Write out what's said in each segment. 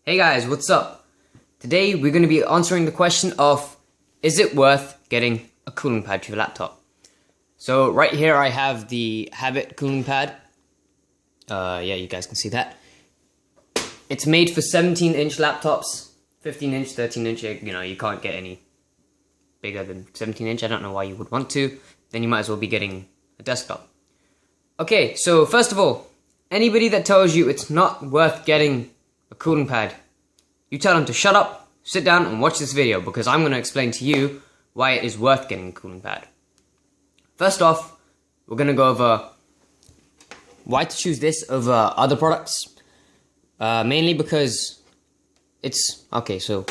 Hey guys, what's up? Today we're going to be answering the question of, is it worth getting a cooling pad for your laptop? So right here I have the Havit cooling pad. Yeah, you guys can see that. It's made for 17-inch laptops, 15-inch, 13-inch, you can't get any bigger than 17-inch. I don't know why you would want to. Then you might as well be getting a desktop. Okay, so first of all, anybody that tells you it's not worth getting a cooling pad, you tell them to shut up, sit down and watch this video, because I'm going to explain to you why it is worth getting a cooling pad. First off, we're going to go over why to choose this over other products. Mainly because it's... Okay, so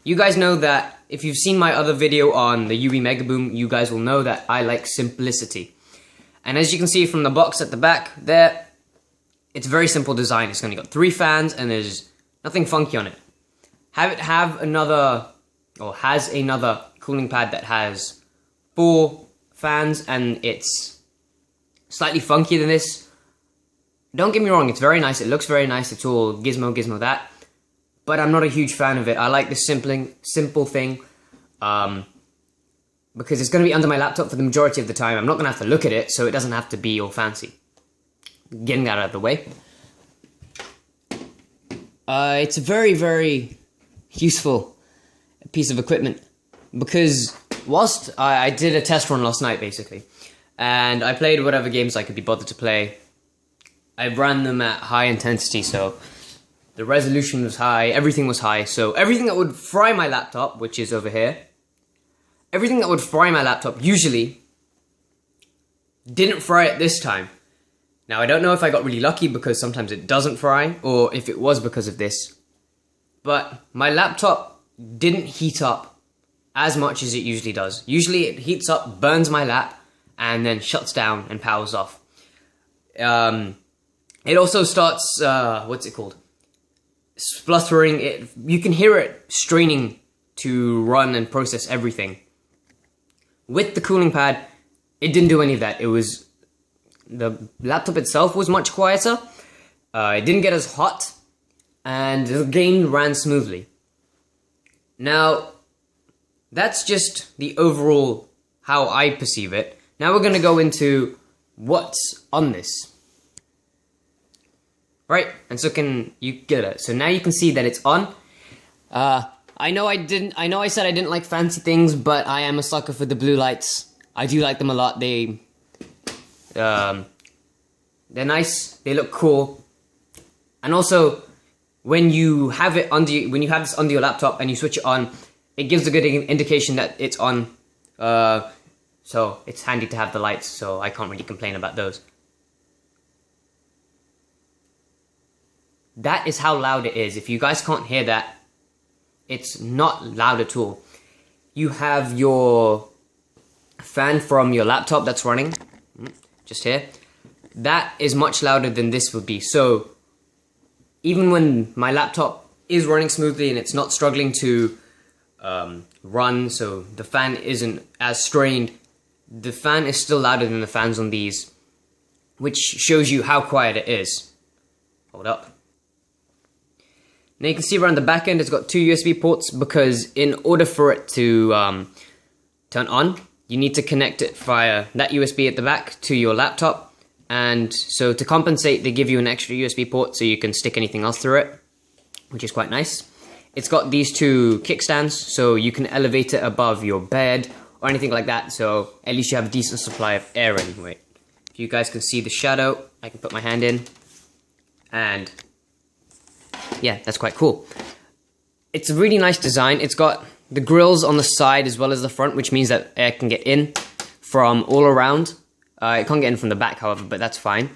you guys know that if you've seen my other video on the UV Mega Boom, you guys will know that I like simplicity. And as you can see from the box at the back there, it's very simple design. It's only got 3 fans and there's nothing funky on it. Has another cooling pad that has 4 fans and it's slightly funkier than this. Don't get me wrong, it's very nice. It looks very nice. It's all gizmo that. But I'm not a huge fan of it. I like this simple thing. Because it's going to be under my laptop for the majority of the time. I'm not going to have to look at it, so it doesn't have to be all fancy. Getting that out of the way. It's a very, very useful piece of equipment. Because whilst I did a test run last night, basically, and I played whatever games I could be bothered to play, I ran them at high intensity, so the resolution was high, everything was high, so everything that would fry my laptop, which is over here, everything that would fry my laptop usually didn't fry it this time. Now, I don't know if I got really lucky because sometimes it doesn't fry, or if it was because of this, but my laptop didn't heat up as much as it usually does. Usually it heats up, burns my lap, and then shuts down and powers off. It also starts, what's it called? Spluttering. You can hear it straining to run and process everything. With the cooling pad, it didn't do any of that. The laptop itself was much quieter. It didn't get as hot, and the game ran smoothly. Now, that's just the overall how I perceive it. Now we're going to go into what's on this. Right, and so can you get it? So now you can see that it's on. I know I said I didn't like fancy things, but I am a sucker for the blue lights. I do like them a lot. They're nice. They look cool. And also, when you have this under your laptop and you switch it on, it gives a good indication that it's on. So it's handy to have the lights. So I can't really complain about those. That is how loud it is. If you guys can't hear that, it's not loud at all. You have your fan from your laptop that's running, just here. That is much louder than this would be. So even when my laptop is running smoothly and it's not struggling to run, so the fan isn't as strained, the fan is still louder than the fans on these, which shows you how quiet it is. Hold up. Now you can see around the back end it's got 2 USB ports, because in order for it to turn on, you need to connect it via that USB at the back to your laptop. And so to compensate, they give you an extra USB port so you can stick anything else through it, which is quite nice. It's got these 2 kickstands, so you can elevate it above your bed or anything like that, so at least you have a decent supply of air anyway. If you guys can see the shadow, I can put my hand in, and yeah, that's quite cool. It's a really nice design. It's got the grills on the side as well as the front, which means that air can get in from all around. It can't get in from the back, however, but that's fine.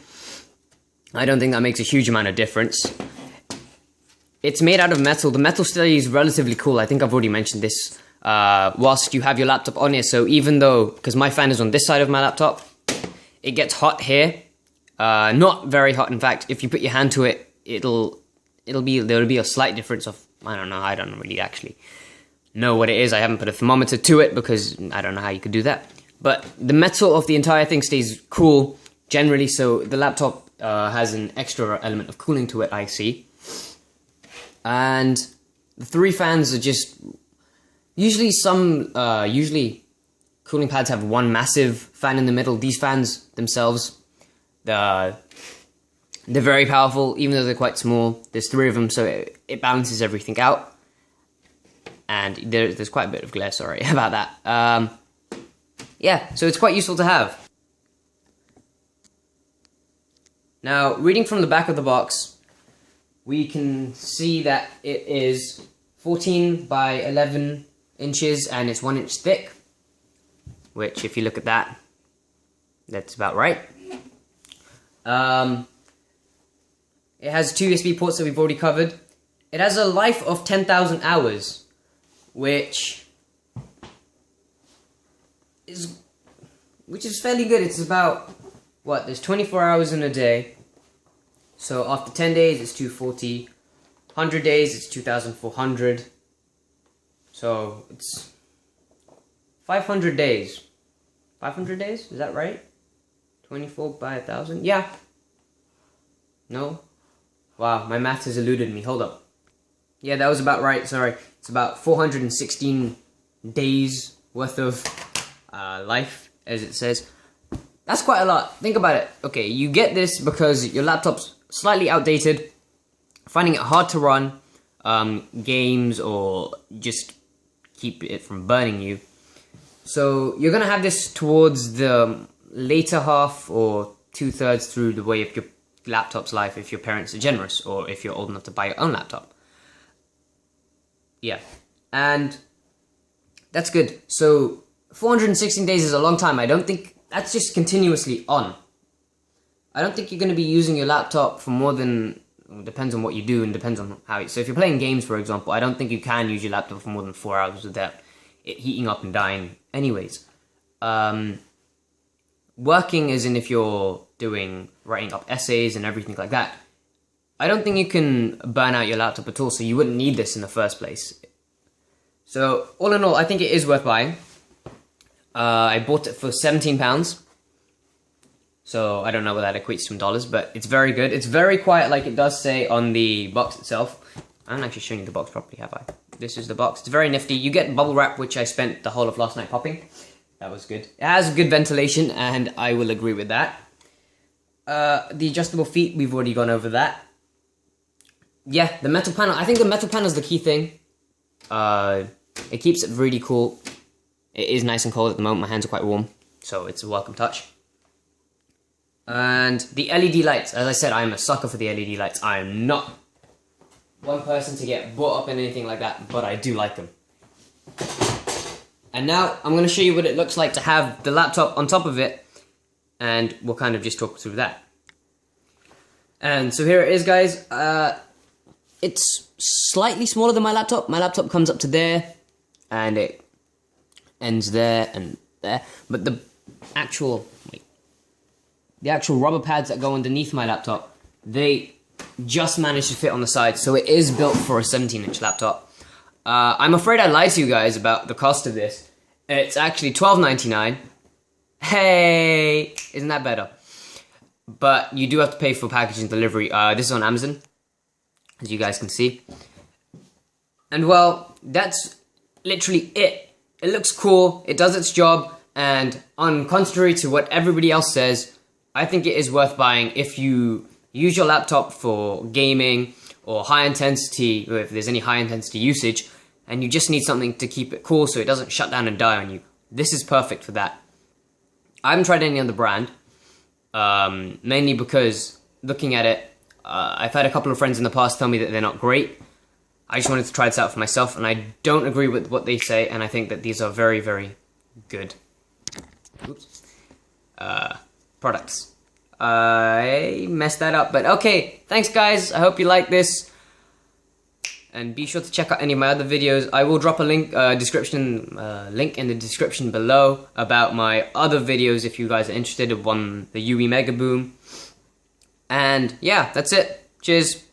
I don't think that makes a huge amount of difference. It's made out of metal. The metal stay is relatively cool. I think I've already mentioned this whilst you have your laptop on here. So even though, because my fan is on this side of my laptop, it gets hot here. Not very hot, in fact. If you put your hand to it, there'll be a slight difference of, I don't really actually know what it is. I haven't put a thermometer to it because I don't know how you could do that. But the metal of the entire thing stays cool generally, so the laptop has an extra element of cooling to it, I see. And the 3 fans are just usually usually cooling pads have one massive fan in the middle. These fans themselves, they're very powerful, even though they're quite small. There's 3 of them, so it balances everything out. And there's quite a bit of glare, sorry about that. Yeah, so it's quite useful to have. Now, reading from the back of the box, we can see that it is 14 by 11 inches and it's 1 inch thick, which if you look at that, that's about right. It has 2 USB ports that we've already covered. It has a life of 10,000 hours, which is fairly good. It's about, what, there's 24 hours in a day. So after 10 days, it's 240. 100 days, it's 2,400. So it's 500 days. 500 days? Is that right? 24 by 1,000? Yeah. No? Wow, my math has eluded me. Hold up. Yeah, that was about right. Sorry. It's about 416 days worth of life, as it says. That's quite a lot. Think about it. Okay, you get this because your laptop's slightly outdated, finding it hard to run games or just keep it from burning you. So you're going to have this towards the later half or 2/3 through the way of your laptop's life if your parents are generous or if you're old enough to buy your own laptop. Yeah, and that's good. So 416 days is a long time. I don't think that's just continuously on. I don't think you're going to be using your laptop for more than, depends on what you do and depends on how. So if you're playing games, for example, I don't think you can use your laptop for more than 4 hours without it heating up and dying anyways. Working as in if you're writing up essays and everything like that, I don't think you can burn out your laptop at all, so you wouldn't need this in the first place. So all in all, I think it is worth buying. I bought it for £17. So I don't know what that equates to in dollars, but it's very good. It's very quiet, like it does say on the box itself. I haven't actually shown you the box properly, have I? This is the box. It's very nifty. You get bubble wrap, which I spent the whole of last night popping. That was good. It has good ventilation, and I will agree with that. The adjustable feet, we've already gone over that. Yeah, the metal panel. I think the metal panel is the key thing. It keeps it really cool. It is nice and cold at the moment. My hands are quite warm, so it's a welcome touch. And the LED lights. As I said, I am a sucker for the LED lights. I am not one person to get brought up in anything like that, but I do like them. And now I'm going to show you what it looks like to have the laptop on top of it, and we'll kind of just talk through that. And so here it is, guys. It's slightly smaller than my laptop. My laptop comes up to there, and it ends there and there. But the actual rubber pads that go underneath my laptop, they just managed to fit on the side. So it is built for a 17-inch laptop. I'm afraid I lied to you guys about the cost of this. It's actually $12.99. Hey, isn't that better? But you do have to pay for packaging delivery. This is on Amazon, as you guys can see. And well, that's literally it. It looks cool, it does its job, and on contrary to what everybody else says, I think it is worth buying if you use your laptop for gaming or high intensity, or if there's any high intensity usage, and you just need something to keep it cool so it doesn't shut down and die on you. This is perfect for that. I haven't tried any other brand, mainly because looking at it, I've had a couple of friends in the past tell me that they're not great. I just wanted to try this out for myself, and I don't agree with what they say, and I think that these are very, very good products. I messed that up, but okay. Thanks, guys. I hope you like this. And be sure to check out any of my other videos. I will drop a link in the description below about my other videos if you guys are interested in the UE Mega Boom. And yeah, that's it. Cheers.